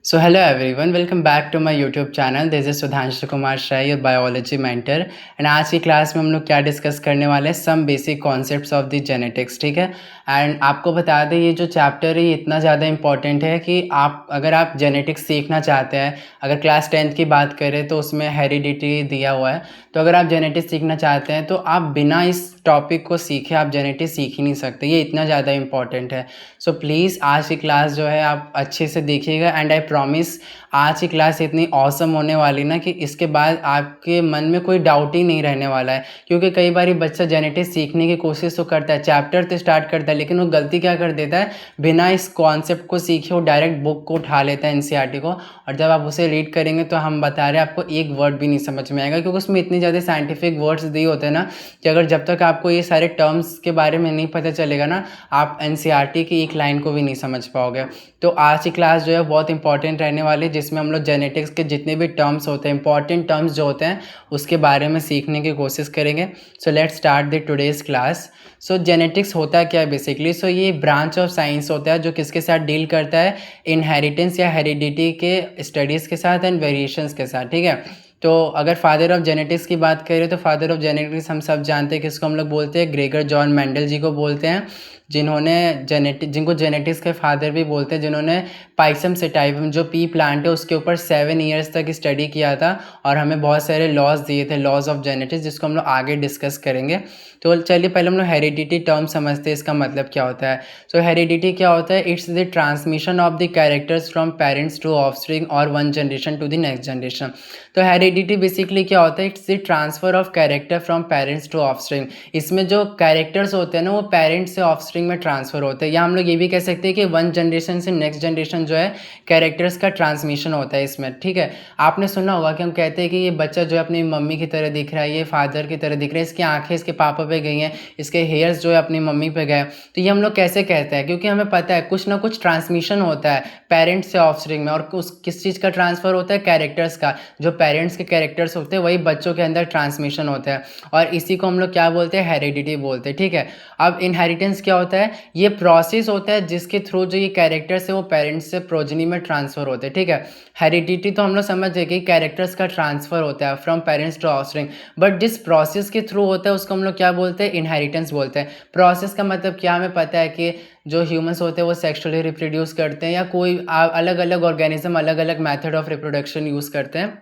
So hello everyone, welcome back to my YouTube channel. This is Sudhanshu Kumar Shah, your biology mentor. And आज की class में हम लोग क्या डिस्कस करने वाले हैं, some basic concepts of the genetics. ठीक है। एंड आपको बता दें, ये जो चैप्टर है ये इतना ज़्यादा इंपॉर्टेंट है कि अगर आप जेनेटिक्स सीखना चाहते हैं, अगर क्लास 10th की बात करें तो उसमें हेरिडिटी दिया हुआ है। तो अगर आप जेनेटिक्स सीखना चाहते हैं तो आप बिना इस टॉपिक को सीखे आप जेनेटिक्स सीख ही नहीं सकते, ये इतना ज़्यादा इंपॉर्टेंट है। सो प्लीज़ आज की क्लास जो है आप अच्छे से देखिएगा। एंड आई प्रॉमिस आज की क्लास इतनी ऑसम होने वाली ना कि इसके बाद आपके मन में कोई डाउट ही नहीं रहने वाला है। क्योंकि कई बार बच्चा जेनेटिक्स सीखने की कोशिश तो करता है, चैप्टर तो स्टार्ट करता है, लेकिन वो गलती क्या कर देता है, बिना इस कॉन्सेप्ट को सीखे वो डायरेक्ट बुक को उठा लेता है, एनसीईआरटी को। और जब आप उसे रीड करेंगे तो हम बता रहे हैं आपको एक वर्ड भी नहीं समझ में आएगा, क्योंकि उसमें इतनी ज़्यादा साइंटिफिक वर्ड्स दिए होते हैं ना कि अगर जब तक आपको ये सारे टर्म्स के बारे में नहीं पता चलेगा ना, आप एनसीईआरटी की एक लाइन को भी नहीं समझ पाओगे। तो आज की क्लास जो है बहुत इंपॉर्टेंट रहने वाली है, जिसमें हम लोग जेनेटिक्स के जितने भी टर्म्स होते हैं, इंपॉर्टेंट टर्म्स जो होते हैं उसके बारे में सीखने की कोशिश करेंगे। So let's start the today's class. So genetics होता क्या है बेसिकली? सो ये ब्रांच ऑफ साइंस होता है जो किसके साथ डील करता है, इनहेरिटेंस या हेरिडिटी के स्टडीज़ के साथ एंड वेरिएशंस के साथ। ठीक है। तो अगर फादर ऑफ जेनेटिक्स की बात करें तो फादर ऑफ जेनेटिक्स हम सब जानते हैं किसको हम लोग बोलते हैं, ग्रेगर जॉन मेंडल जी को बोलते हैं, जिनको जेनेटिक्स के फादर भी बोलते हैं, जिन्होंने पाइसम सेटाइवम जो पी प्लांट है उसके ऊपर 7 ईयर्स तक स्टडी किया था और हमें बहुत सारे लॉज दिए थे, लॉज ऑफ जेनेटिक्स, जिसको हम लोग आगे डिस्कस करेंगे। तो चलिए पहले हम लोग हेरिडिटी टर्म समझते हैं, इसका मतलब क्या होता है। सो हेरिडिटी क्या होता है? It's the transmission of the characters from parents to offspring और one generation to the next generation. तो हेरिडिटी बेसिकली क्या होता है? It's the transfer of character from parents to offspring. इसमें जो कैरेक्टर्स होते हैं ना वो पेरेंट्स से ऑफस्प्रिंग में ट्रांसफर होते हैं, या हम लोग ये भी कह सकते हैं कि वन जनरेशन से नेक्स्ट जनरेशन जो है कैरेक्टर्स का ट्रांसमिशन होता है इसमें। ठीक है। आपने सुना होगा कि हम कहते हैं कि ये बच्चा जो है अपनी मम्मी की तरह दिख रहा है, ये फादर की तरह दिख रहा है, इसकी आंखें इसके पापा पे गई हैं, इसके हेयर्स जो है अपनी मम्मी पे गए। तो ये हम लोग कैसे कहते हैं? क्योंकि हमें पता है कुछ ना कुछ ट्रांसमिशन होता है पेरेंट्स से ऑफस्प्रिंग में, और उस किस चीज़ का ट्रांसफ़र होता है? कैरेक्टर्स का। जो पेरेंट्स के कैरेक्टर्स होते हैं वही बच्चों के अंदर ट्रांसमिशन होता है, और इसी को हम लोग क्या बोलते हैं? हेरिडिटी बोलते हैं। ठीक है। अब इनहेरिटेंस क्या होता है? ये प्रोसेस होता है जिसके थ्रू जो ये कैरेक्टर्स है वो पेरेंट्स से प्रोजनी में ट्रांसफ़र होते हैं। ठीक है। हेरिडिटी तो हम लोग समझ गए कि कैरेक्टर्स का ट्रांसफ़र होता है from parents to offspring, but जिस प्रोसेस के थ्रू होता है उसको हम लोग क्या बोलते हैं? इनहेरिटेंस बोलते हैं। प्रोसेस का मतलब क्या? हमें पता है कि जो ह्यूमंस होते हैं वो सेक्सुअली रिप्रोड्यूस करते हैं, या कोई अलग अलग ऑर्गेनिज्म अलग अलग मेथड ऑफ रिप्रोडक्शन यूज़ करते हैं।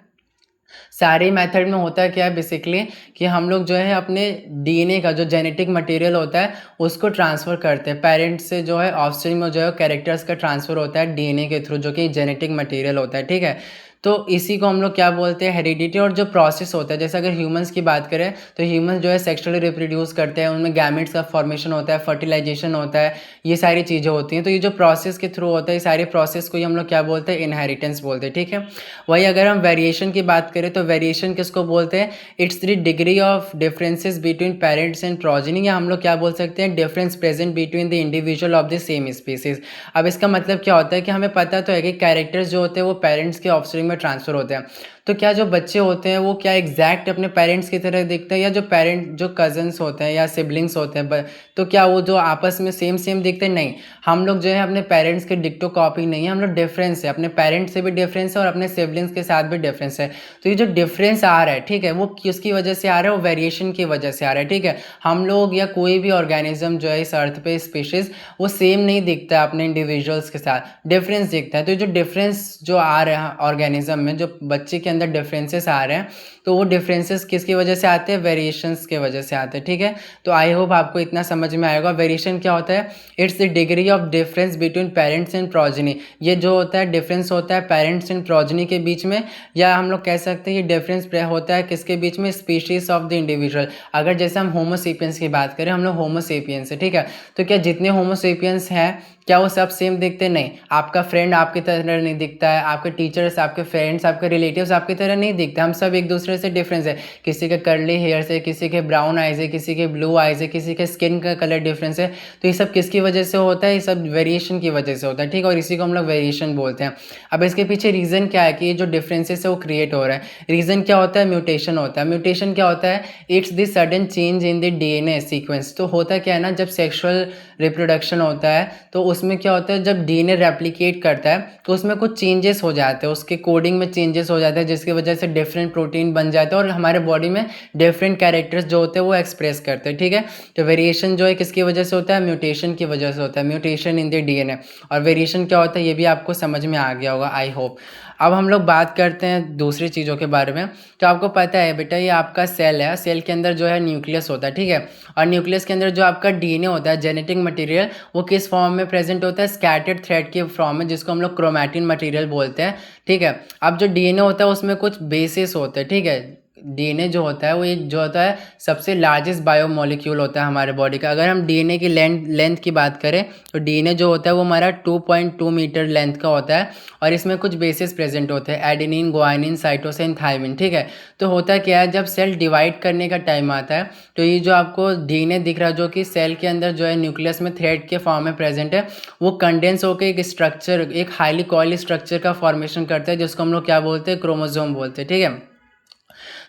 सारे मेथड में होता है क्या है बेसिकली कि हम लोग जो है अपने डीएनए का जो जेनेटिक मटेरियल होता है उसको ट्रांसफ़र करते हैं पेरेंट्स से, जो है ऑफस्प्रिंग में जो है कैरेक्टर्स का ट्रांसफ़र होता है डीएनए के थ्रू, जो कि जेनेटिक मटेरियल होता है। ठीक है। तो इसी को हम लोग क्या बोलते हैं? हेरिडिटी। और जो प्रोसेस होता है, जैसे अगर ह्यूमंस की बात करें तो ह्यूमंस जो है सेक्सुअली रिप्रोड्यूस करते हैं, उनमें गैमेट्स का फॉर्मेशन होता है, फर्टिलाइजेशन होता है, ये सारी चीज़ें होती हैं। तो ये जो प्रोसेस के थ्रू होता है, ये सारे प्रोसेस को ही हम लोग क्या बोलते हैं? इनहेरिटेंस बोलते हैं। ठीक है। वही अगर हम वेरिएशन की बात करें तो वेरिएशन किसको बोलते हैं? It's the degree of differences between parents and progeny, या हम लोग क्या बोल सकते हैं? Difference present between the individual of the same species. अब इसका मतलब क्या होता है कि हमें पता तो है कि कैरेक्टर्स जो होते हैं वो पेरेंट्स के ऑफस्प्रिंग में ट्रांसफ़र होते हैं। तो क्या जो बच्चे होते हैं वो क्या एग्जैक्ट अपने पेरेंट्स की तरह दिखते हैं, या जो कजन्स होते हैं या सिबलिंग्स होते हैं तो क्या वो जो आपस में सेम सेम दिखते हैं? नहीं। हम लोग जो है अपने पेरेंट्स के डिक्टो कॉपी नहीं है, हम लोग डिफरेंस है, अपने पेरेंट्स से भी डिफरेंस है और अपने सिबलिंग्स के साथ भी डिफरेंस है। तो ये जो डिफरेंस आ रहा है, ठीक है, वो किसकी वजह से आ रहा है? वो वेरिएशन की वजह से आ रहा है। ठीक है। हम लोग या कोई भी ऑर्गेनिज्म जो है इस अर्थ पे स्पीशीज, वो सेम नहीं दिखता है अपने इंडिविजुअल्स के साथ, डिफरेंस दिखता है। तो जो डिफरेंस जो आ रहा है ऑर्गेनिज्म में, जो बच्चे के अंदर डिफरेंसेस आ रहे हैं, तो वो डिफरेंसेस किसकी वजह से आते हैं? वेरिएशंस के वजह से आते हैं। ठीक है। तो आई होप आपको इतना समझ में आएगा। वेरिएशन क्या होता है? It's the degree of difference between parents and progeny. ये जो होता है डिफरेंस होता है पेरेंट्स एंड प्रोजेनी के बीच में, या हम लोग कह सकते हैं ये डिफरेंस होता है किसके बीच में? Species of the individual. अगर जैसे हम होमोसेपियंस की बात करें, हम लोग होमोसेपियंस है, ठीक है, तो क्या जितने होमोसेपियंस हैं क्या वो सब सेम दिखते? नहीं। आपका फ्रेंड आपकी तरह नहीं दिखता है, आपके टीचर्स, आपके फ्रेंड्स, आपके रिलेटिव्स आपकी तरह नहीं दिखते। हम सब एक दूसरे से डिफरेंस है। किसी के कर्ली हेयर है, किसी के ब्राउन आइज है, किसी के ब्लू आइज है, किसी के स्किन का कलर डिफरेंस है। तो ये सब किसकी वजह से होता है? ये सब वेरिएशन की वजह से होता है। ठीक है। और इसी को हम लोग वेरिएशन बोलते हैं। अब इसके पीछे रीज़न क्या है कि ये जो डिफरेंसेस है वो क्रिएट हो रहा है? रीज़न क्या होता है? म्यूटेशन होता है। म्यूटेशन क्या होता है? It's the sudden change in the DNA sequence. तो होता क्या है ना, जब सेक्सुअल रिप्रोडक्शन होता है, तो उसमें क्या होता है जब डीएनए रेप्लिकेट करता है तो उसमें कुछ चेंजेस हो जाते हैं, उसके कोडिंग में चेंजेस हो जाते हैं, जिसकी वजह से डिफरेंट प्रोटीन बन जाते हैं और हमारे बॉडी में डिफरेंट कैरेक्टर्स जो होते हैं वो एक्सप्रेस करते हैं, ठीक है। तो वेरिएशन जो है किसकी वजह से होता है, म्यूटेशन की वजह से होता है, म्यूटेशन इन द डीएनए। और वेरिएशन क्या होता है ये भी आपको समझ में आ गया होगा, आई होप। अब हम लोग बात करते हैं दूसरी चीज़ों के बारे में। तो आपको पता है बेटा ये आपका सेल है, सेल के अंदर जो है न्यूक्लियस होता है, ठीक है। और न्यूक्लियस के अंदर जो आपका डीएनए होता है, जेनेटिक मटेरियल, वो किस फॉर्म में प्रेजेंट होता है, स्कैटर्ड थ्रेड के फॉर्म में, जिसको हम लोग क्रोमैटिन मटेरियल बोलते हैं, ठीक है। अब जो डीएनए होता है उसमें कुछ बेसिस होते हैं, ठीक है। डीएनए जो होता है वो एक जो होता है सबसे लार्जेस्ट बायोमोलिक्यूल होता है हमारे बॉडी का। अगर हम डीएनए की लेंथ की बात करें तो डीएनए जो होता है वो हमारा 2.2 मीटर लेंथ का होता है और इसमें कुछ बेसिस प्रेजेंट होते हैं, एडेनिन, ग्वानिन, साइटोसिन, थायमिन, ठीक है। तो होता क्या है जब सेल डिवाइड करने का टाइम आता है तो ये जो आपको डीएनए दिख रहा है जो कि सेल के अंदर जो है न्यूक्लियस में थ्रेड के फॉर्म में प्रेजेंट है, वो कंडेंस होकर एक स्ट्रक्चर, एक हाईली कॉइल्ड स्ट्रक्चर का फॉर्मेशन करता है, जिसको हम लोग क्या बोलते हैं, क्रोमोसोम बोलते हैं, ठीक है।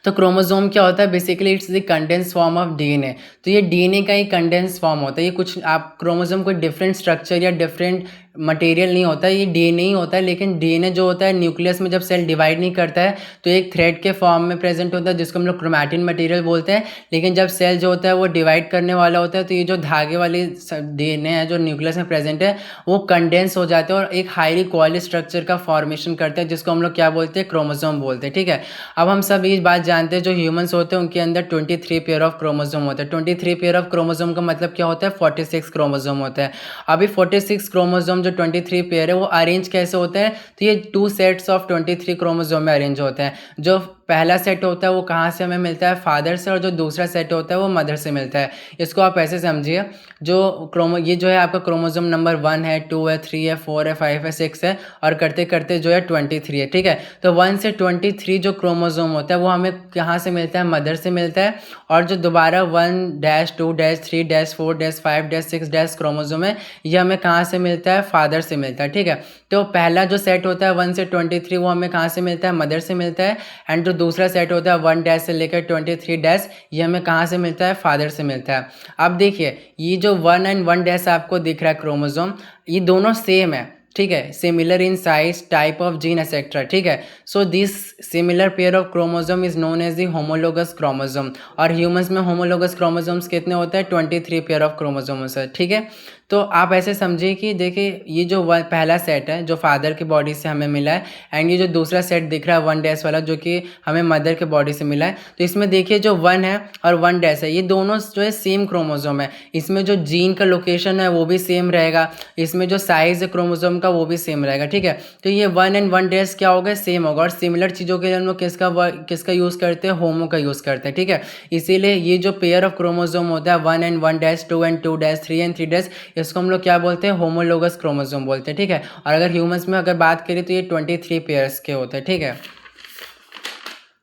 तो क्रोमोसोम क्या होता है, basically it's the condense form of DNA. तो ये डीएनए का ही कंडेंस फॉर्म होता है, ये कुछ आप क्रोमोसोम कोई डिफरेंट स्ट्रक्चर या डिफरेंट मटेरियल नहीं होता है, ये डीएनए ही होता है। लेकिन डीएनए जो होता है न्यूक्लियस में जब सेल डिवाइड नहीं करता है तो एक थ्रेड के फॉर्म में प्रेजेंट होता है, जिसको हम लोग क्रोमैटिन मटेरियल बोलते हैं। लेकिन जब सेल जो होता है वो डिवाइड करने वाला होता है तो ये जो धागे वाली डीएनए है जो न्यूक्लियस में प्रेजेंट है वो कंडेंस हो जाते हैं और एक हाईली कॉइल्ड स्ट्रक्चर का फॉर्मेशन करते हैं, जिसको हम लोग क्या बोलते हैं, क्रोमोसोम बोलते हैं, ठीक है। अब हम सब ये बात जानते हैं जो ह्यूमंस होते हैं उनके अंदर 23 पेयर ऑफ क्रोमोसोम होते हैं। 23 पेयर ऑफ क्रोमोसोम का मतलब क्या होता है, 46 क्रोमोसोम होता है। अभी 46 क्रोमोसोम जो 23 पेयर है वो अरेंज कैसे होते हैं, तो ये 2 सेट्स ऑफ 23 क्रोमोसोम में अरेंज होते हैं। जो पहला सेट होता है वो कहाँ से हमें मिलता है, फादर से, और जो दूसरा सेट होता है वो मदर से मिलता है। इसको आप ऐसे समझिए, ये जो है आपका क्रोमोसोम नंबर 1 है, 2 है, 3 है, 4 है, 5 है, 6 है, और करते करते जो है 23 है, ठीक है। तो 1 से 23 जो क्रोमोसोम होता है वो हमें कहाँ से मिलता है, मदर से मिलता है। और जो दोबारा 1-2-3-4-5-6-5 क्रोमोसोम है ये हमें कहाँ से मिलता है, फादर से मिलता है, ठीक है। तो पहला जो सेट होता है 1 से 23 वो हमें कहाँ से मिलता है, मदर से मिलता है। एंड जो दूसरा सेट होता है 1 से लेकर 23 ये हमें कहाँ से मिलता है, फादर से मिलता है। अब देखिए ये जो 1 एंड 1 आपको दिख रहा है क्रोमोसोम, ये दोनों सेम है, ठीक है, similar in size, type of gene etcetera, ठीक है। So this similar pair of chromosome is known as the homologous chromosome. और ह्यूमंस में होमोलोगस क्रोमोसोम्स कितने होते हैं, 23 पेयर ऑफ क्रोमोसोम्स है, ठीक है। तो आप ऐसे समझिए कि देखिए ये जो पहला सेट है जो फादर की बॉडी से हमें मिला है, एंड ये जो दूसरा सेट दिख रहा है 1 वाला जो कि हमें मदर के बॉडी से मिला है, तो इसमें देखिए जो 1 है और 1 है ये दोनों जो है सेम क्रोमोसोम है। इसमें जो जीन का लोकेशन है वो भी सेम रहेगा, इसमें जो साइज है क्रोमोसोम का वो भी सेम रहेगा, ठीक है। तो ये 1 एंड 1 क्या होगा, सेम होगा। और सिमिलर चीज़ों के लिए हम लोग किसका यूज़ करते हैं, होमो का यूज़ करते हैं, ठीक है। इसीलिए ये जो पेयर ऑफ क्रोमोसोम होता है 1 एंड 1 2 एंड 2 3 एंड 3 इसको हम लोग क्या बोलते हैं, होमोलोगस क्रोमोसोम बोलते हैं, ठीक है। और अगर ह्यूमंस में अगर बात करें तो ये 23 पेयर्स के होते हैं, ठीक है।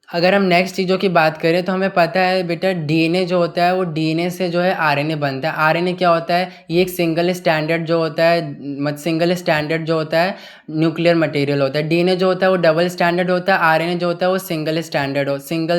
अगर हम नेक्स्ट चीज़ों की बात करें तो हमें पता है बेटा डीएनए जो होता है वो डीएनए से जो है आरएनए बनता है। आरएनए क्या होता है, ये एक सिंगल स्टैंडर्ड जो होता है, सिंगल स्टैंडर्ड जो होता है न्यूक्लियर मटेरियल होता है। डीएनए जो होता है वो डबल स्टैंडर्ड होता है, आरएनए जो होता है वो सिंगल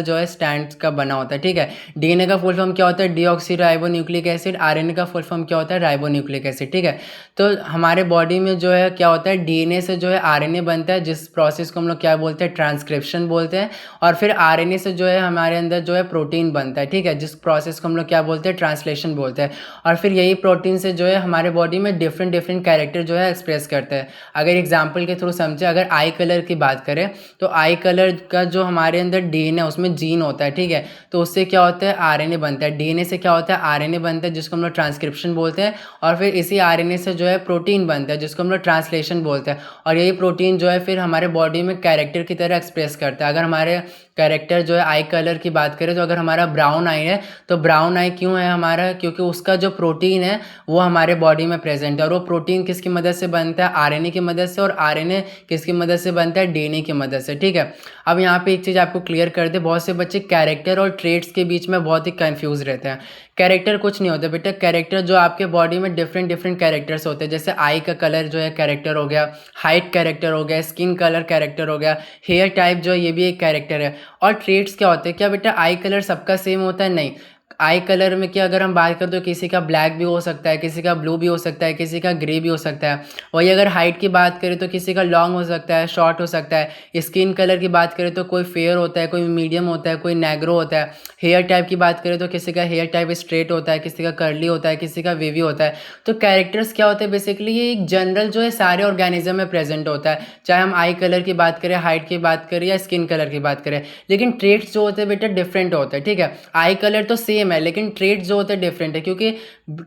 जो है स्टैंड का बना होता है, ठीक है। डीएनए का फुल फॉर्म क्या होता है, deoxy ribo nucleic acid. RNA का फुल फॉर्म क्या होता है, राइबो न्यूक्लिक एसिड, ठीक है। तो हमारे बॉडी में जो है क्या होता है, डीएनए से जो है आरएनए बनता है, जिस प्रोसेस को हम लोग क्या बोलते हैं, ट्रांसक्रिप्शन बोलते हैं। और फिर आरएनए से जो है हमारे अंदर जो है प्रोटीन बनता है, ठीक है, जिस प्रोसेस को हम लोग क्या बोलते हैं, ट्रांसलेशन बोलते हैं। और फिर यही प्रोटीन से जो है हमारे बॉडी में डिफरेंट कैरेक्टर जो है एक्सप्रेस करते हैं। अगर एग्जांपल के थ्रू समझे, अगर आई कलर की बात करें तो आई कलर का जो हमारे अंदर डीएनए उसमें जीन होता है, ठीक है, तो उससे क्या होता है, आरएनए बनता है। डीएनए से क्या होता है, आरएनए बनता है, जिसको हम लोग ट्रांसक्रिप्शन बोलते हैं। और फिर इसी आरएनए से जो है प्रोटीन बनता है, जिसको हम लोग ट्रांसलेशन बोलते हैं। और यही प्रोटीन जो है फिर हमारे बॉडी में कैरेक्टर की तरह एक्सप्रेस करता है। अगर हमारे कैरेक्टर जो है आई कलर की बात करें तो अगर हमारा ब्राउन आई है तो ब्राउन आई क्यों है हमारा, क्योंकि उसका जो प्रोटीन है वो हमारे बॉडी में प्रेजेंट है। और वो प्रोटीन किसकी मदद से बनता है, आरएनए की मदद से। और आरएनए किसकी मदद से बनता है, डीएनए की मदद से, ठीक है। अब यहाँ पे एक चीज़ आपको क्लियर कर दे, बहुत से बच्चे कैरेक्टर और ट्रेड्स के बीच में बहुत ही कंफ्यूज रहते हैं। कैरेक्टर कुछ नहीं होता बेटा, कैरेक्टर जो आपके बॉडी में डिफरेंट कैरेक्टर्स होते हैं, जैसे आई का कलर जो है कैरेक्टर हो गया, हाइट कैरेक्टर हो गया, स्किन कलर कैरेक्टर हो गया, हेयर टाइप जो है ये भी एक कैरेक्टर है। और ट्रेड्स क्या होते हैं, क्या बेटा आई कलर सबका सेम होता है, नहीं। आई कलर में क्या अगर हम बात करें तो किसी का ब्लैक भी हो सकता है, किसी का ब्लू भी हो सकता है, किसी का ग्रे भी हो सकता है। वही अगर हाइट की बात करें तो किसी का लॉन्ग हो सकता है, शॉर्ट हो सकता है। स्किन कलर की बात करें तो कोई फेयर होता है, कोई मीडियम होता है, कोई नेग्रो होता है। हेयर टाइप की बात करें तो किसी का हेयर टाइप स्ट्रेट होता है, किसी का कर्ली होता है, किसी का वेवी होता है। तो कैरेक्टर्स क्या होते हैं बेसिकली, ये एक जनरल जो है सारे ऑर्गेनिज्म में प्रेजेंट होता है, चाहे हम आई कलर की बात करें, हाइट की बात करें या स्किन कलर की बात करें। लेकिन ट्रेट्स जो होते हैं बेटा डिफरेंट होते हैं, ठीक है। आई कलर तो सेम है लेकिन ट्रेट्स जो होते हैं डिफरेंट है, क्योंकि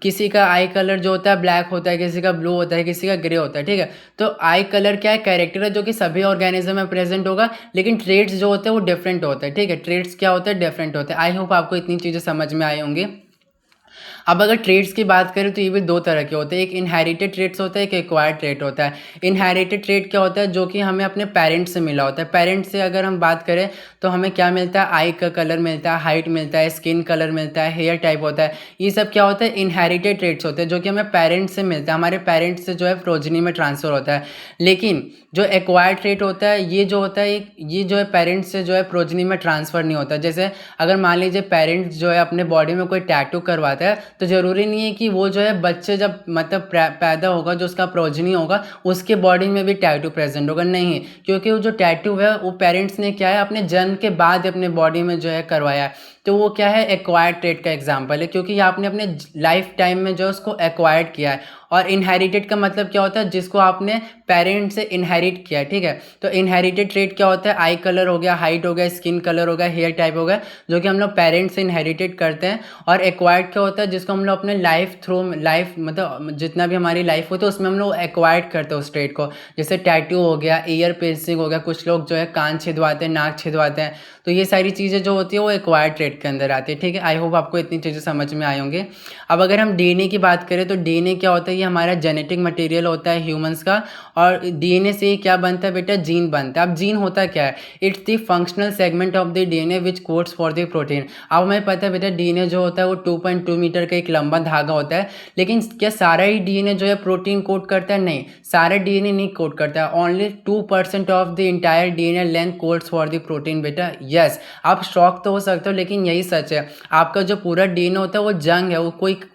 किसी का आई कलर जो होता है ब्लैक होता है, किसी का ब्लू होता है, किसी का ग्रे होता है, ठीक है। तो आई कलर क्या है, कैरेक्टर है जो कि सभी ऑर्गेनिज्म में प्रेजेंट होगा, लेकिन ट्रेट्स जो होते हैं वो डिफरेंट होते हैं, ठीक है। ट्रेट्स क्या होते हैं, डिफरेंट होते हैं। आई होप आपको इतनी चीज़ें समझ में आई होंगी। अब अगर ट्रेड्स की बात करें तो ये भी दो तरह के होते हैं, एक इनहेरिटेड ट्रेड्स होता है, एक एक्वायर्ड ट्रेड होता है। इनहेरिटेड ट्रेड क्या होता है, जो कि हमें अपने पेरेंट्स से मिला होता है। पेरेंट्स से अगर हम बात करें तो हमें क्या मिलता है, आई का कलर मिलता है, हाइट मिलता है, स्किन कलर मिलता है, हेयर टाइप होता है। ये सब क्या होता है, इनहेरिटेड ट्रेड्स होते हैं जो कि हमें पेरेंट्स से मिलता है, हमारे पेरेंट्स से जो है प्रोजनी में ट्रांसफर होता है। लेकिन जो एक्वायर्ड ट्रेट होता है ये जो होता है, ये जो है पेरेंट्स से जो है प्रोजनी में ट्रांसफ़र नहीं होता। जैसे अगर मान लीजिए पेरेंट्स जो है अपने बॉडी में कोई टैटू करवाता है तो ज़रूरी नहीं है कि वो जो है बच्चे जब मतलब पैदा होगा, जो उसका प्रोजनी होगा उसके बॉडी में भी टैटू प्रेजेंट होगा, नहीं। क्योंकि वो जो टैटू है वो पेरेंट्स ने क्या है अपने जन्म के बाद अपने बॉडी में जो है करवाया है। तो वो क्या है, एक्वायर्ड ट्रेट का एग्जाम्पल है, क्योंकि आपने अपने लाइफ टाइम में जो उसको एक्वायर्ड किया है। और इनहेरिटेड का मतलब क्या होता है, जिसको आपने पेरेंट से इनहेरिट किया है, ठीक है। तो इनहेरिटेड ट्रेट क्या होता है, आई कलर हो गया, हाइट हो गया, स्किन कलर हो गया, हेयर टाइप हो गया, जो कि हम लोग पेरेंट से इनहेरिटेड करते हैं। और एक्वायर्ड क्या होता है, जिसको हम लोग अपने लाइफ थ्रू लाइफ मतलब जितना भी हमारी लाइफ होती है उसमें हम लोग एक्वायर्ड करते हैं उस ट्रेट को। जैसे टैटू हो गया, ईयर पियर्सिंग हो गया, कुछ लोग जो है कान छिदवाते हैं, नाक छिदवाते हैं। तो ये सारी चीज़ें जो होती है वो एक्वायर्ड ट्रेट के अंदर आती है, ठीक है। आई होप आपको इतनी चीज़ें समझ में आई होंगी। अब अगर हम डीएनए की बात करें तो डीएनए क्या होता है, ये हमारा जेनेटिक मटेरियल होता है ह्यूमंस का। और डीएनए से क्या बनता है बेटा, जीन बनता है। अब जीन होता क्या है, it's the functional segment of the DNA which codes for the protein. अब हमें पता है बेटा डीएनए जो होता है वो 2.2 मीटर का एक लंबा धागा होता है। लेकिन क्या सारा ही डीएनए जो है प्रोटीन कोड करता है, नहीं, सारा डीएनए नहीं कोड करता है। Only 2% of the entire DNA length codes for the protein बेटा। यस, आप शॉक तो हो सकते हो लेकिन यही सच है। आपका जो पूरा डीएनए होता है वो जंग है, वो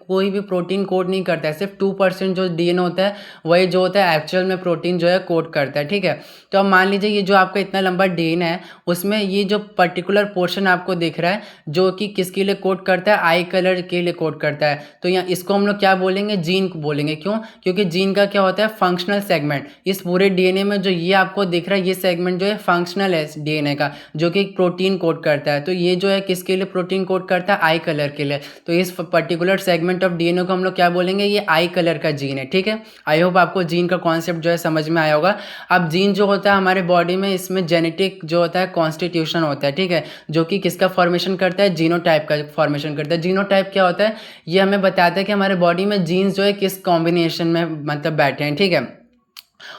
कोई भी प्रोटीन कोड नहीं करता है। सिर्फ 2% जो डीएनए होता है वही जो होता है एक्चुअल में प्रोटीन जो है कोड करता है, ठीक है। तो अब मान लीजिए ये जो आपका इतना लंबा डीएनए है उसमें ये जो पर्टिकुलर पोर्शन आपको दिख रहा है जो कि किसके लिए कोड करता है, आई कलर के लिए कोड करता है। तो यहाँ इसको हम लोग क्या बोलेंगे, जीन को बोलेंगे। क्यों, क्योंकि जीन का क्या होता है, फंक्शनल सेगमेंट। इस पूरे डीएनए में जो ये आपको दिख रहा है ये सेगमेंट जो है फंक्शनल है डीएनए का, जो कि प्रोटीन कोड करता है। तो ये जो है किसके लिए प्रोटीन कोड करता है, आई कलर के लिए। तो इस पर्टिकुलर सेगमेंट ऑफ डीएनए को हम लोग क्या बोलेंगे, ये आई कलर का जीन है, ठीक है। आई होप आपको जीन का कॉन्सेप्ट जो है समझ में आया होगा। अब जीन जो होता है हमारे बॉडी में, इसमें जेनेटिक जो होता है कॉन्स्टिट्यूशन होता है, ठीक है, जो कि किसका फॉर्मेशन करता है, जीनोटाइप का फॉर्मेशन करता है। जीनोटाइप क्या होता है, ये हमें बताता है कि हमारे बॉडी में जीन्स जो है किस कॉम्बिनेशन में मतलब बैठे हैं, ठीक है।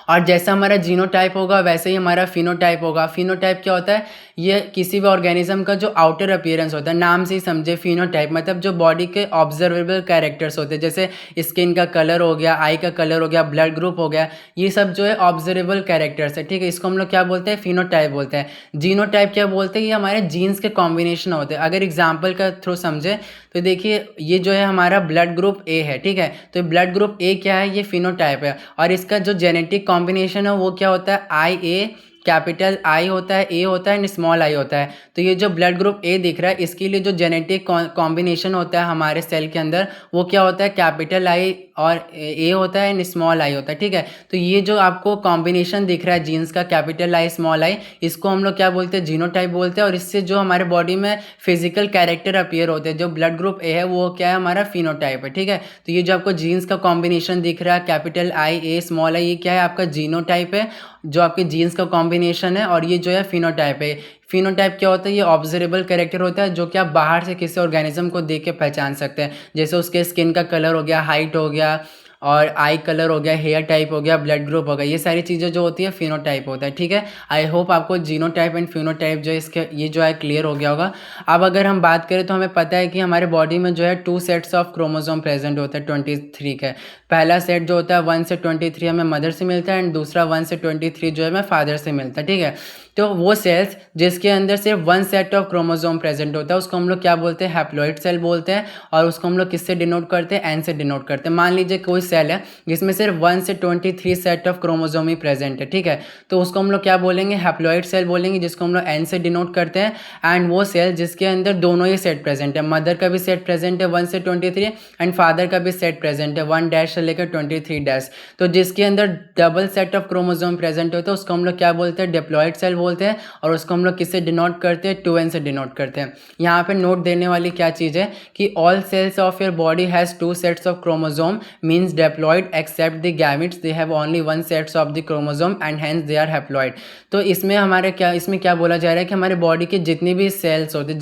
और जैसा हमारा जीनोटाइप होगा वैसे ही हमारा फिनोटाइप होगा। फिनोटाइप क्या होता है, ये किसी भी ऑर्गेनिज्म का जो आउटर अपीयरेंस होता है, नाम से ही समझे फिनोटाइप मतलब जो बॉडी के ऑब्जर्वेबल कैरेक्टर्स होते हैं, जैसे स्किन का कलर हो गया, आई का कलर हो गया, ब्लड ग्रुप हो गया, ये सब जो है ऑब्जर्वेबल कैरेक्टर्स है, ठीक है। इसको हम लोग क्या बोलते हैं, फिनोटाइप बोलते हैं। जीनोटाइप क्या बोलते हैं, ये हमारे जीन्स के कॉम्बिनेशन होते हैं। अगर एग्जाम्पल का थ्रू समझे तो देखिए ये जो है हमारा ब्लड ग्रुप ए है, ठीक है। तो ब्लड ग्रुप ए क्या है, ये फिनोटाइप है। और इसका जो जेनेटिक कॉम्बिनेशन है वो क्या होता है, आई ए, कैपिटल आई होता है, ए होता है एंड स्मॉल आई होता है। तो ये जो ब्लड ग्रुप ए दिख रहा है इसके लिए जो जेनेटिक कॉम्बिनेशन होता है हमारे सेल के अंदर वो क्या होता है, कैपिटल आई और ए होता है एंड स्मॉल आई होता है, ठीक है। तो ये जो आपको कॉम्बिनेशन दिख रहा है जीन्स का, कैपिटल आई स्मॉल आई, इसको हम लोग क्या बोलते हैं, जीनोटाइप बोलते हैं। और इससे जो हमारे बॉडी में फिजिकल कैरेक्टर अपीयर होते हैं, जो ब्लड ग्रुप ए है वो क्या है, हमारा फिनोटाइप है, ठीक है। तो ये जो आपको जीन्स का कॉम्बिनेशन दिख रहा है, capital I A small I, ये क्या है, आपका जीनोटाइप है, जो आपके जीन्स का कॉम्बिनेशन है। और ये जो है फिनोटाइप है। फिनोटाइप क्या होता है, ये ऑब्जर्वेबल कैरेक्टर होता है जो कि आप बाहर से किसी ऑर्गेनिज्म को देख के पहचान सकते हैं। जैसे उसके स्किन का कलर हो गया, हाइट हो गया, और आई कलर हो गया, हेयर टाइप हो गया, ब्लड ग्रुप हो गया, ये सारी चीज़ें जो होती है फिनोटाइप होता है, ठीक है। आई होप आपको जीनोटाइप एंड फिनोटाइप जो है इसके ये जो है क्लियर हो गया होगा। अब अगर हम बात करें तो हमें पता है कि हमारे बॉडी में जो है 2 सेट्स ऑफ क्रोमोसोम प्रेजेंट होता है 23 का। पहला सेट जो होता है 1 से 23 हमें मदर से मिलता है एंड दूसरा 1 से 23 जो है हमें फादर से मिलता है, ठीक है। तो वो सेल्स जिसके अंदर सिर्फ one set of chromosome present होता है उसको हम लोग क्या बोलते हैं, हैप्लॉइड सेल बोलते हैं। और उसको हम लोग किससे डिनोट करते हैं, एन से डिनोट करते हैं। मान लीजिए कोई सेल है जिसमें सिर्फ 1 से 23 set of chromosome he present है, ठीक है, तो उसको हम लोग क्या बोलेंगे, हैप्लॉइड सेल बोलेंगे, जिसको हम लोग एन से डिनोट करते हैं। एंड वो सेल जिसके अंदर दोनों ही सेट प्रेजेंट है, मदर का भी सेट प्रेजेंट है 1 से 23 एंड फादर का भी सेट प्रेजेंट है 1 डैश से लेकर 23 डैश, तो जिसके अंदर double set of chromosome present होता है उसको हम लोग क्या बोलते हैं, डिप्लॉइड सेल बोलते हैं। और उसको हम लोग किससे डिनोट करते हैं, 2n से डिनोट करते हैं। यहाँ पे नोट देने वाली क्या चीज़ है कि all cells of your body has 2 sets of chromosome means diploid except the gametes they have only 1 sets of the chromosome and hence they are haploid. तो इसमें हमारे इसमें क्या बोला जा रहा है कि हमारे बॉडी के जितनी भी सेल्स होते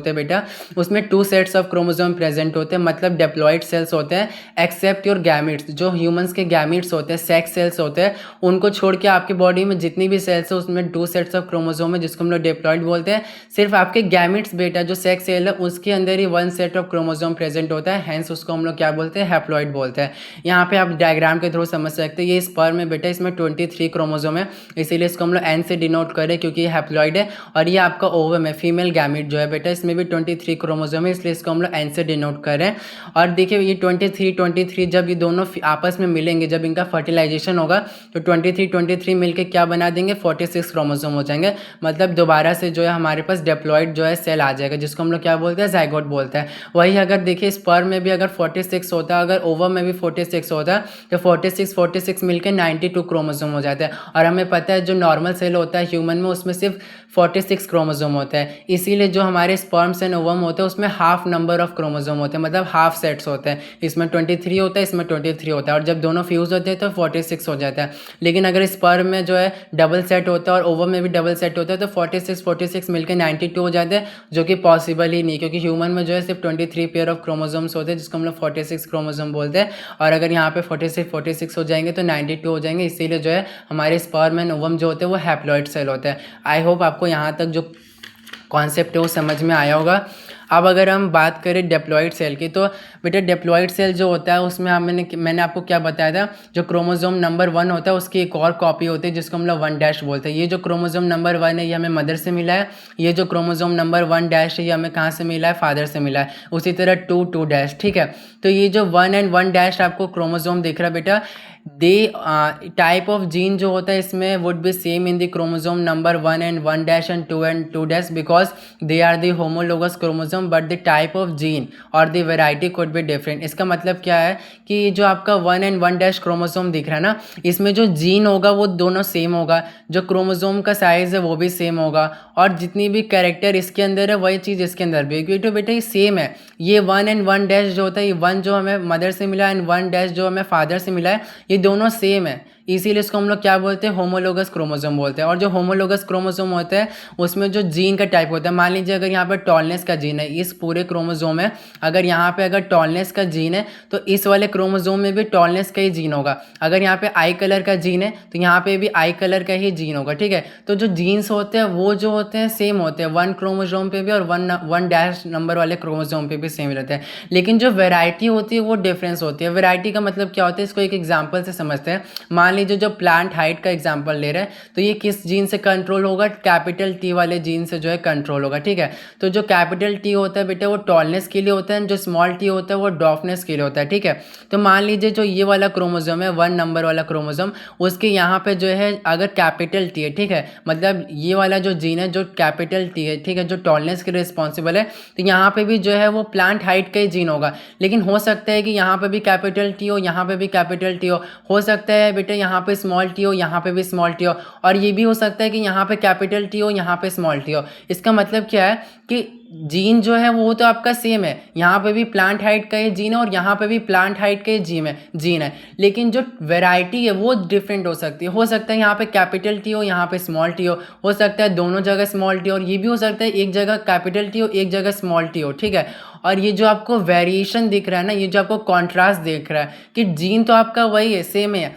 हैं बेटा, उसमें 2 सेट्स ऑफ क्रोमोसोम प्रेजेंट होते हैं, मतलब डिप्लॉइड सेल्स होते हैं, एक्सेप्ट योर गैमेट्स, जो ह्यूमंस के गैमेट्स होते हैं, सेक्स सेल्स होते हैं, उनको छोड़ के आपकी बॉडी में जितनी भी सेल्स है उसमें 2 सेट्स ऑफ क्रोमोसोम है जिसको हम लोग डिप्लॉइड बोलते हैं। सिर्फ आपके गैमेट्स बेटा जो सेक्स सेल है उसके अंदर ही 1 सेट ऑफ क्रोमोसोम प्रेजेंट होता है, हेंस उसको हम लोग क्या बोलते हैं, हैप्लॉइड बोलते हैं। यहाँ पे आप डायग्राम के थ्रू समझ सकते हैं, ये स्पर्म में बेटा इसमें 23 क्रोमोसोम है, इसीलिए इसको हम लोग एन से डिनोट करें क्योंकि ये हैप्लॉइड है। और ये आपका ओवम है, फीमेल गैमेट जो है बेटा इसमें भी 23 क्रोमोसोम है, इसलिए इसको हम लोग एन से डिनोट करें। और देखिए ये 23 जब ये दोनों आपस में मिलेंगे, जब इनका फर्टिलाइजेशन होगा तो 23 मिलके क्या बना देंगे, 46 क्रोमोसोम हो जाएंगे, मतलब दोबारा से जो है हमारे पास डिप्लॉइड जो है सेल आ जाएगा जिसको हम लोग क्या बोलते हैं, जाइगोट बोलते हैं। वही अगर देखिए स्पर्म में भी अगर 46 होता है, अगर ओवम में भी 46 होता है, तो 46 मिलकर 92 क्रोमोसोम हो जाता है। और हमें पता है जो नॉर्मल सेल होता है ह्यूमन में उसमें सिर्फ 46 क्रोमोसोम होता है, इसीलिए जो हमारे स्पर्म्स एंड ओवम होते हैं उसमें हाफ नंबर ऑफ क्रोमोसोम होते हैं, मतलब हाफ सेट्स होते हैं, इसमें 23 होता है, इसमें 23 होता है, और जब दोनों फ्यूज होते हैं तो 46 हो जाता है। लेकिन अगर स्पर्म में जो है डबल सेट होता है और ओवम में भी डबल सेट होता है तो 46 मिलकर 92 हो जाते हैं, जो कि पॉसिबल ही नहीं, क्योंकि ह्यूमन में जो है सिर्फ 23 पेयर ऑफ क्रोमोसोम्स होते हैं जिसको हम लोग 46 क्रोमोसोम बोलते हैं। और अगर यहाँ पे 46 हो जाएंगे तो 92 हो जाएंगे, इसीलिए जो है हमारे स्पर्म एंड ओवम जो होते हैं वो हैप्लॉइड सेल होते हैं। आई होप आपको यहाँ तक जो कॉन्सेप्ट है वो समझ में आया होगा। अब अगर हम बात करें डिप्लॉइड सेल की, तो बेटा डिप्लॉइड सेल जो होता है उसमें मैंने आपको क्या बताया था, जो क्रोमोसोम नंबर 1 होता है उसकी एक और कॉपी होती है जिसको हम लोग 1 डैश बोलते हैं। ये जो क्रोमोसोम नंबर 1 है ये हमें मदर से मिला है, ये जो क्रोमोसोम नंबर 1 डैश है ये हमें कहाँ से मिला है, फादर से मिला है। उसी तरह 2 डैश, ठीक है। तो ये जो 1 एंड 1 डैश आपको क्रोमोसोम दिख रहा है बेटा, दे टाइप ऑफ जीन जो होता है इसमें would be same in the chromosome number 1 and 1 dash and 2 dash because they are the homologous chromosome but the type of gene और the variety could be different. इसका मतलब क्या है कि जो आपका 1 एंड 1 डैश क्रोमोसोम दिख रहा है ना, इसमें जो जीन होगा वो दोनों सेम होगा, जो क्रोमोसोम का साइज है वो भी सेम होगा, और जितनी भी कैरेक्टर इसके अंदर है वही चीज़ इसके अंदर भी है, तो बेटा ये सेम है। ये 1 एंड 1 डैश जो होता है, ये 1 जो हमें मदर से मिला एंड 1 डैश जो हमें फादर से मिला है, ये दोनों सेम है, इसीलिए इसको हम लोग क्या बोलते हैं, होमोलोगस क्रोमोसोम बोलते हैं। और जो होमोलोगस क्रोमोसोम होते हैं उसमें जो जीन का टाइप होता है, मान लीजिए अगर यहाँ पर टॉलनेस का जीन है इस पूरे क्रोमोसोम में, अगर यहाँ पे अगर टॉलनेस का जीन है तो इस वाले क्रोमोसोम में भी टॉलनेस का ही जीन होगा। अगर यहाँ पे आई कलर का जीन है तो यहाँ पे भी आई कलर का ही जीन होगा, ठीक है। तो जो जीन्स होते हैं वो जो होते हैं सेम होते हैं, 1 क्रोमोसोम पे भी और 1 डैश नंबर वाले क्रोमोसोम पे भी सेम रहते हैं, लेकिन जो वेराइटी होती है वो डिफरेंस होती है। वेराइटी का मतलब क्या होता है, इसको एक एग्जाम्पल से समझते हैं। मान लीजिए जो प्लांट हाइट का एग्जांपल ले रहे हैं तो ये किस जीन से कंट्रोल होगा, कैपिटल टी वाले जीन से जो है कंट्रोल होगा, ठीक है। तो जो कैपिटल टी होता है बेटा वो टॉलनेस के लिए होता है, जो स्मॉल टी होता है वो डॉफनेस के लिए होता है, ठीक है। तो मान लीजिए जो ये वाला क्रोमोसोम है 1 नंबर वाला क्रोमोसोम, उसके यहाँ पे जो है अगर कैपिटल टी है, ठीक है, मतलब ये वाला जो जीन है जो कैपिटल टी है, ठीक है, जो टॉलनेस के रिस्पॉन्सिबल है, तो यहाँ पे भी जो है वो प्लांट हाइट का ही जीन होगा। लेकिन हो सकता है कि यहाँ पे भी कैपिटल टी हो, यहाँ पे भी कैपिटल टी हो सकता है बेटा यहाँ पे स्मॉल टी हो, यहाँ पे भी स्मॉल टी हो, और ये भी हो सकता है कि यहाँ पे कैपिटल टी हो, यहाँ पे स्मॉल टी हो। इसका मतलब क्या है कि जीन जो है वो तो आपका सेम है, यहाँ पे भी प्लांट हाइट का ही जीन है और यहाँ पे भी प्लांट हाइट का ही जीन है, लेकिन जो वैरायटी है वो डिफरेंट हो सकती है। हो सकता है यहाँ पे कैपिटल टी हो, यहाँ पे स्मॉल टी हो सकता है दोनों जगह स्मॉल टी, और ये भी हो सकता है एक जगह कैपिटल टी हो एक जगह स्मॉल टी हो, ठीक है। और ये जो आपको वेरिएशन दिख रहा है ना, ये जो आपको कॉन्ट्रास्ट दिख रहा है कि जीन तो आपका वही है, सेम है,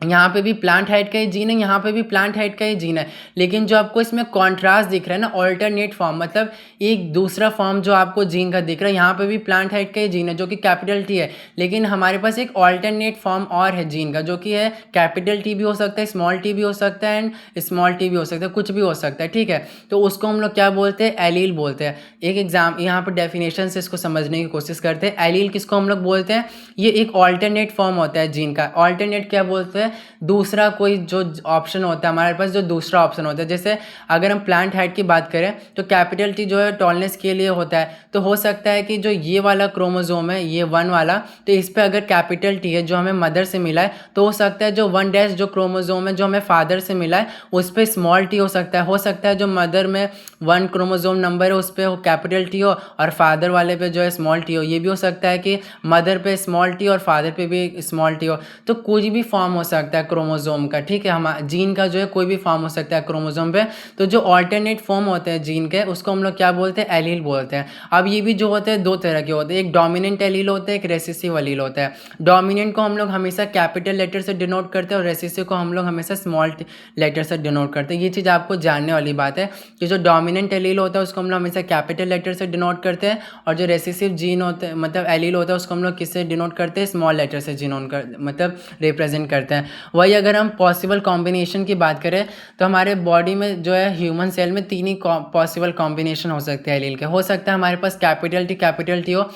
यहाँ पे भी प्लांट हाइट का ही जीन है, यहाँ पे भी प्लांट हाइट का ही जीन है, लेकिन जो आपको इसमें कॉन्ट्रास्ट दिख रहा है ना, ऑल्टरनेट फॉर्म, मतलब एक दूसरा फॉर्म जो आपको जीन का दिख रहा है, यहाँ पे भी प्लांट हाइट का ही जीन है जो कि कैपिटल टी है, लेकिन हमारे पास एक ऑल्टरनेट फॉर्म और है जीन का जो कि है कैपिटल टी भी हो सकता है, स्मॉल टी भी हो सकता है एंड स्मॉल टी भी हो सकता है, कुछ भी हो सकता है, ठीक है। तो उसको हम लोग क्या बोलते हैं, एलील बोलते हैं। एक एग्जाम यहाँ पर डेफिनेशन से इसको समझने की कोशिश करते हैं। एलील किसको हम लोग बोलते हैं, ये एक ऑल्टरनेट फॉर्म होता है जीन का। ऑल्टरनेट क्या बोलते हैं, दूसरा कोई जो ऑप्शन होता है हमारे पास, जो दूसरा ऑप्शन होता है। जैसे अगर हम प्लांट हाइट की बात करें तो कैपिटल टी जो है टॉलनेस के लिए होता है, तो हो सकता है कि जो ये वाला क्रोमोसोम है, ये 1 वाला, तो इस पर अगर कैपिटल टी है जो हमें मदर से मिला है, तो हो सकता है जो 1 डैश जो क्रोमोसोम है जो हमें फादर से मिला है उस पर स्मॉल टी हो सकता है। हो सकता है जो मदर में 1 क्रोमोसोम नंबर है उस पर कैपिटल टी हो और फादर वाले पे जो है स्मॉल टी हो। ये भी हो सकता है कि मदर पे स्मॉल टी और फादर पे भी स्मॉल टी हो। तो कोई भी फॉर्म हो सकता है क्रोमोसोम का, ठीक है, हम जीन का जो है कोई भी फॉर्म हो सकता है क्रोमोसोम पे। तो जो ऑल्टरनेट फॉर्म होते हैं जीन के, उसको हम लोग क्या बोलते हैं, एलील बोलते हैं। अब ये भी जो होते हैं 2 तरह के होते हैं, एक डोमिनेंट एलील होता है, एक रेसेसिव एलील होता है। डोमिनेंट को हम लोग हमेशा कैपिटल लेटर से डिनोट करते हैं और रेसेसिव को हम लोग हमेशा स्मॉल लेटर से डिनोट करते हैं। ये चीज़ आपको जानने वाली बात है कि जो डोमिनेंट एलील होता है उसको हम लोग हमेशा कैपिटल लेटर से डिनोट करते हैं, और जो रेसेसिव जीन होते हैं मतलब एलील होता है उसको हम लोग किससे डिनोट करते हैं, स्मॉल लेटर से डिनोट कर मतलब रिप्रेजेंट करते हैं। वही अगर हम पॉसिबल कॉम्बिनेशन की बात करें तो हमारे बॉडी में जो है ह्यूमन सेल में 3 ही पॉसिबल कॉम्बिनेशन हो सकते हैं एलील के। हो सकता है हमारे पास कैपिटल टी हो,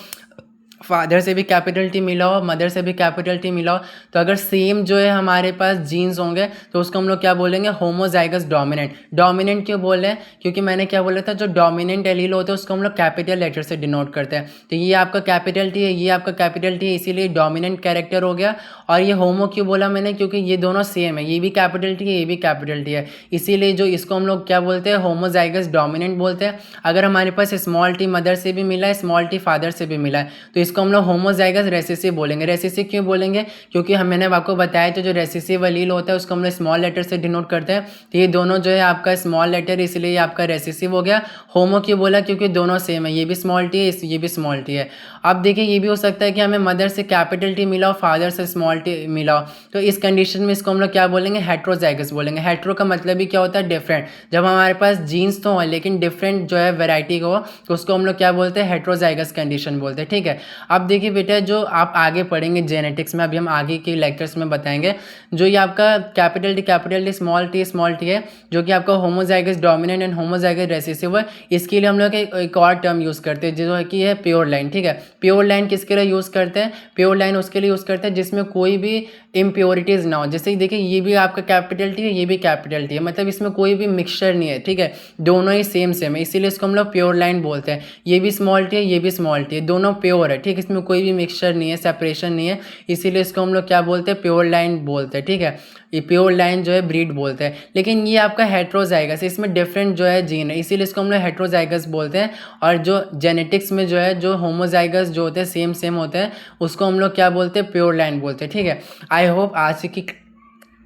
फादर से भी कैपिटल टी मिला हो, मदर से भी कैपिटल टी मिला हो। तो अगर सेम जो है हमारे पास जीन्स होंगे तो उसको हम लोग क्या बोलेंगे, होमोजाइगस डोमिनेंट। डोमिनेंट क्यों बोल रहे हैं, क्योंकि मैंने क्या बोला था, जो डोमिनेंट एलील होते हैं उसको हम लोग कैपिटल लेटर से डिनोट करते हैं। तो ये आपका कैपिटल टी है, ये आपका कैपिटल टी है, इसीलिए डोमिनेंट कैरेक्टर हो गया। और ये होमो क्यों बोला मैंने, क्योंकि ये दोनों सेम है, ये भी कैपिटल टी है, ये भी कैपिटल टी है, इसीलिए जो इसको हम लोग क्या बोलते हैं, होमोजाइगस डोमिनेंट बोलते हैं। अगर हमारे पास स्मॉल टी मदर से भी मिला है, स्मॉल टी फादर से भी मिला है, तो इसको हम लोग होमोजाइगस रेसेसिव बोलेंगे। रेसेसिव क्यों बोलेंगे, क्योंकि मैंने आपको बताया तो जो रेसेसिव एलील होता है उसको हम लोग स्मॉल लेटर से डिनोट करते हैं। तो ये दोनों जो है आपका स्मॉल लेटर, इसलिए आपका रेसेसिव हो गया। होमो क्यों बोला, क्योंकि दोनों सेम है, ये भी स्मॉल टी है, ये भी स्मॉल टी है। अब देखिए ये भी हो सकता है कि हमें मदर से कैपिटल टी मिला हो, फादर से स्मॉल टी मिला हो, तो इस कंडीशन में इसको हम लोग क्या बोलेंगे, हेट्रोजाइगस बोलेंगे। हेट्रो का मतलब ही क्या होता है, डिफरेंट। जब हमारे पास जीन्स तो हो लेकिन डिफरेंट जो है वेराइटी का हो, तो उसको हम लोग क्या बोलते हैं, हेट्रोजाइगस कंडीशन बोलते हैं, ठीक है। अब देखिए बेटा, जो आप आगे पढ़ेंगे जेनेटिक्स में, अभी हम आगे के लेक्चर्स में बताएंगे, जो ये आपका कैपिटल टी स्मॉल टी है, जो कि आपका homozygous dominant and homozygous recessive है, इसके लिए हम लोग एक और टर्म यूज़ करते हैं जो है कि है प्योर लाइन, ठीक है। प्योर लाइन किसके लिए यूज़ करते हैं, प्योर लाइन उसके लिए यूज़ करते हैं जिसमें कोई भी इम्प्योरिटीज़ ना हो। जैसे देखिए ये भी आपका कैपिटल टी है, ये भी कैपिटल टी है, मतलब इसमें कोई भी मिक्सचर नहीं है, ठीक है, दोनों ही सेम है, इसीलिए इसको हम लोग प्योर लाइन बोलते हैं। ये भी स्मॉल टी है, ये भी स्मॉल टी है, दोनों प्योर है, ठीक है, इसमें कोई भी मिक्सचर नहीं है, सेपरेशन नहीं है, इसीलिए इसको हम लोग क्या बोलते हैं, प्योर लाइन बोलते हैं, ठीक है। ये प्योर लाइन जो है ब्रीड बोलते हैं। लेकिन ये आपका हेट्रोजाइगस, इसमें डिफरेंट जो है जीन है, इसीलिए इसको हम लोग हेट्रोजाइगस बोलते हैं। और जो जेनेटिक्स में जो है जो होमोजाइगस जो होते हैं सेम होते हैं, उसको हम लोग क्या बोलते हैं, प्योर लाइन बोलते हैं, ठीक है। आई होप आज की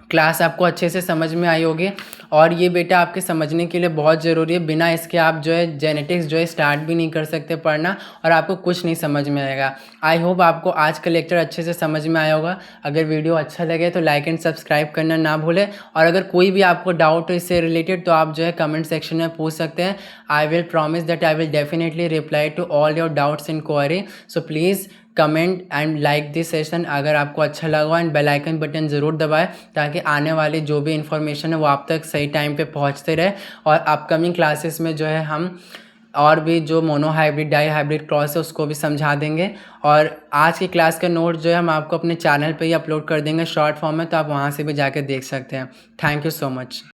क्लास आपको अच्छे से समझ में आई होगी, और ये बेटा आपके समझने के लिए बहुत ज़रूरी है। बिना इसके आप जो है जेनेटिक्स जो है स्टार्ट भी नहीं कर सकते पढ़ना, और आपको कुछ नहीं समझ में आएगा। आई होप आपको आज का लेक्चर अच्छे से समझ में आया होगा। अगर वीडियो अच्छा लगे तो लाइक एंड सब्सक्राइब करना ना भूलें, और अगर कोई भी आपको डाउट हो इससे रिलेटेड तो आप जो है कमेंट सेक्शन में पूछ सकते हैं। I will promise that I will definitely reply to all your doubts and query. So please comment and like this session अगर आपको अच्छा लगा, एंड बेल आइकन बटन ज़रूर दबाएं ताकि आने वाली जो भी इन्फॉर्मेशन है वो आप तक सही टाइम पे पहुंचते रहे। और अपकमिंग क्लासेस में जो है हम और भी जो monohybrid dihybrid cross है उसको भी समझा देंगे। और आज की क्लास का नोट जो है हम आपको अपने चैनल पे ही अपलोड कर देंगे शॉर्ट फॉर्म में, तो आप वहाँ से भी जाकर देख सकते हैं। Thank you so much.